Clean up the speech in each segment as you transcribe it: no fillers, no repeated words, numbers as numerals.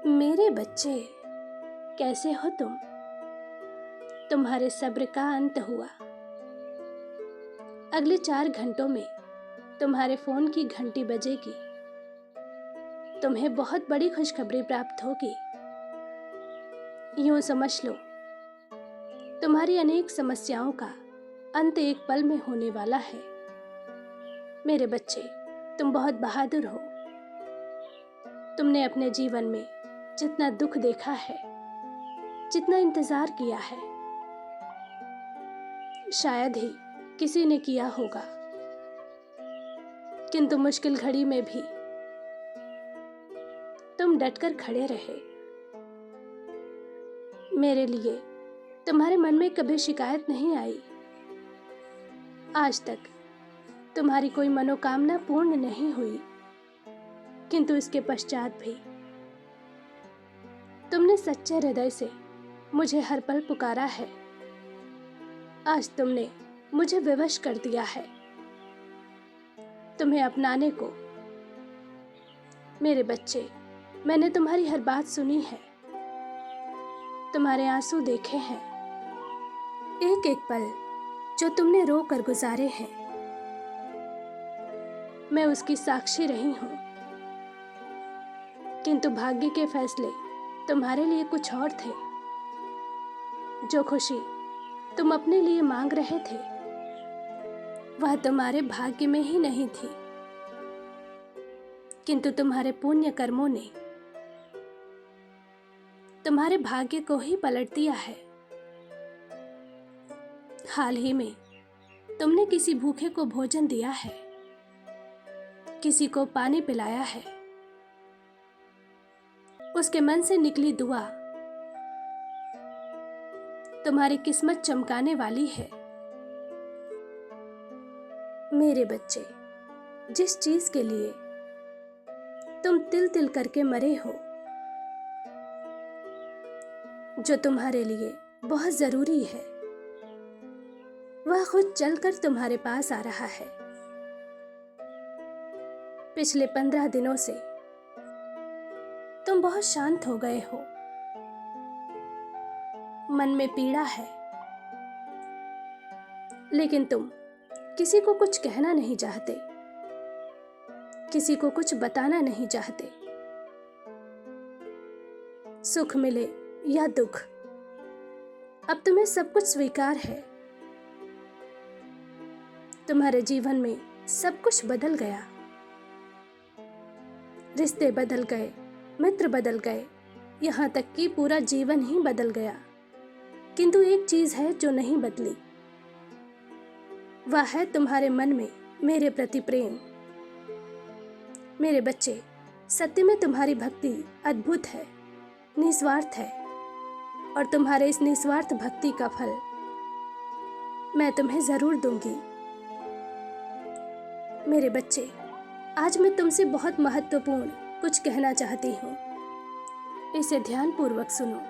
मेरे बच्चे, कैसे हो तुम? तुम्हारे सब्र का अंत हुआ। अगले 4 घंटों में तुम्हारे फोन की घंटी बजेगी। तुम्हें बहुत बड़ी खुशखबरी प्राप्त होगी। यूं समझ लो, तुम्हारी अनेक समस्याओं का अंत एक पल में होने वाला है। मेरे बच्चे, तुम बहुत बहादुर हो। तुमने अपने जीवन में जितना दुख देखा है, जितना इंतजार किया है, शायद ही किसी ने किया होगा। किंतु मुश्किल घड़ी में भी तुम डटकर खड़े रहे। मेरे लिए तुम्हारे मन में कभी शिकायत नहीं आई। आज तक तुम्हारी कोई मनोकामना पूर्ण नहीं हुई, किंतु इसके पश्चात भी तुमने सच्चे हृदय से मुझे हर पल पुकारा है। आज तुमने मुझे विवश कर दिया है, तुम्हें अपनाने को। मेरे बच्चे, मैंने तुम्हारी हर बात सुनी है, तुम्हारे आंसू देखे हैं। एक एक पल जो तुमने रो कर गुजारे हैं, मैं उसकी साक्षी रही हूं। किंतु भाग्य के फैसले तुम्हारे लिए कुछ और थे। जो खुशी तुम अपने लिए मांग रहे थे, वह तुम्हारे भाग्य में ही नहीं थी, किंतु तुम्हारे पुण्य कर्मों ने तुम्हारे भाग्य को ही पलट दिया है। हाल ही में तुमने किसी भूखे को भोजन दिया है, किसी को पानी पिलाया है। उसके मन से निकली दुआ तुम्हारी किस्मत चमकाने वाली है। मेरे बच्चे, जिस चीज के लिए तुम तिल तिल करके मरे हो, जो तुम्हारे लिए बहुत जरूरी है, वह खुद चलकर तुम्हारे पास आ रहा है। पिछले 15 दिनों से तुम बहुत शांत हो गए हो। मन में पीड़ा है, लेकिन तुम किसी को कुछ कहना नहीं चाहते, किसी को कुछ बताना नहीं चाहते। सुख मिले या दुख, अब तुम्हें सब कुछ स्वीकार है। तुम्हारे जीवन में सब कुछ बदल गया। रिश्ते बदल गए, मित्र बदल गए, यहाँ तक कि पूरा जीवन ही बदल गया। किंतु एक चीज है जो नहीं बदली, वह है तुम्हारे मन में मेरे प्रति प्रेम। मेरे बच्चे, सत्य में तुम्हारी भक्ति अद्भुत है, निस्वार्थ है, और तुम्हारे इस निस्वार्थ भक्ति का फल मैं तुम्हें जरूर दूंगी। मेरे बच्चे, आज मैं तुमसे बहुत महत्वपूर्ण कुछ कहना चाहती हूँ। इसे ध्यानपूर्वक सुनो।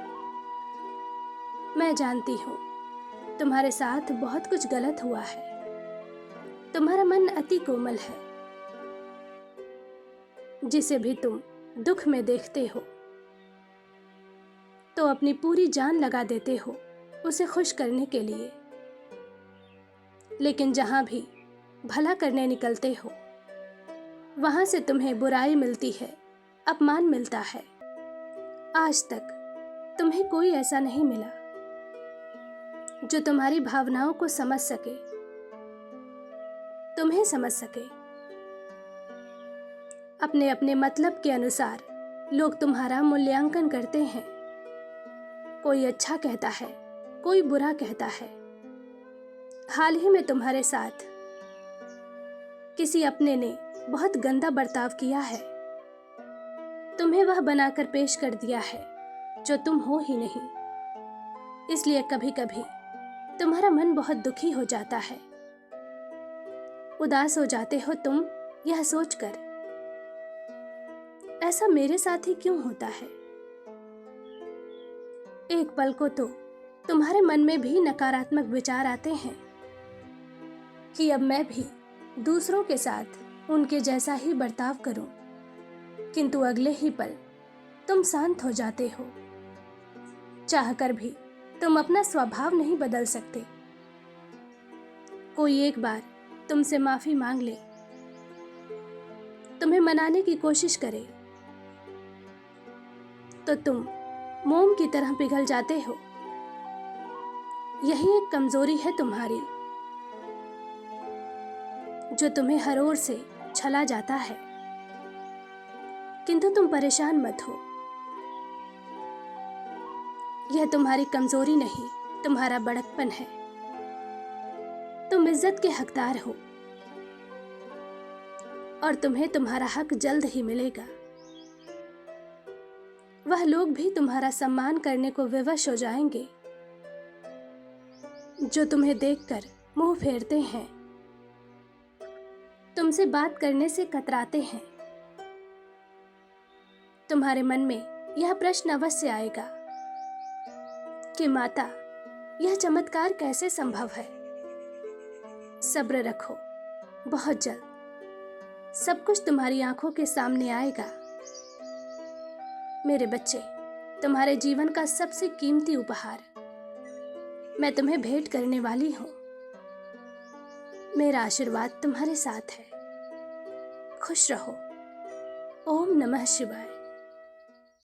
मैं जानती हूँ तुम्हारे साथ बहुत कुछ गलत हुआ है। तुम्हारा मन अति कोमल है। जिसे भी तुम दुख में देखते हो तो अपनी पूरी जान लगा देते हो उसे खुश करने के लिए, लेकिन जहां भी भला करने निकलते हो, वहां से तुम्हें बुराई मिलती है, अपमान मिलता है। आज तक तुम्हें कोई ऐसा नहीं मिला जो तुम्हारी भावनाओं को समझ सके, तुम्हें समझ सके। अपने अपने मतलब के अनुसार लोग तुम्हारा मूल्यांकन करते हैं। कोई अच्छा कहता है, कोई बुरा कहता है। हाल ही में तुम्हारे साथ किसी अपने ने बहुत गंदा बर्ताव किया है। तुम्हें वह बनाकर पेश कर दिया है जो तुम हो ही नहीं। इसलिए कभी कभी तुम्हारा मन बहुत दुखी हो जाता है। उदास हो जाते हो तुम यह सोचकर, ऐसा मेरे साथ ही क्यों होता है। एक पल को तो तुम्हारे मन में भी नकारात्मक विचार आते हैं कि अब मैं भी दूसरों के साथ उनके जैसा ही बर्ताव करूं, किंतु अगले ही पल तुम शांत हो जाते हो। चाहकर भी तुम अपना स्वभाव नहीं बदल सकते। कोई एक बार तुमसे माफी मांग ले, तुम्हें मनाने की कोशिश करे, तो तुम मोम की तरह पिघल जाते हो। यही एक कमजोरी है तुम्हारी, जो तुम्हें हर ओर से छला जाता है। किंतु तुम परेशान मत हो, यह तुम्हारी कमजोरी नहीं, तुम्हारा बड़कपन है। तुम इज्जत के हकदार हो और तुम्हें तुम्हारा हक जल्द ही मिलेगा। वह लोग भी तुम्हारा सम्मान करने को विवश हो जाएंगे, जो तुम्हें देखकर मुंह फेरते हैं, तुमसे बात करने से कतराते हैं। तुम्हारे मन में यह प्रश्न अवश्य आएगा कि माता, यह चमत्कार कैसे संभव है। सब्र रखो, बहुत जल्द सब कुछ तुम्हारी आंखों के सामने आएगा। मेरे बच्चे, तुम्हारे जीवन का सबसे कीमती उपहार मैं तुम्हें भेंट करने वाली हूं। मेरा आशीर्वाद तुम्हारे साथ है। खुश रहो। ओम नमः शिवाय।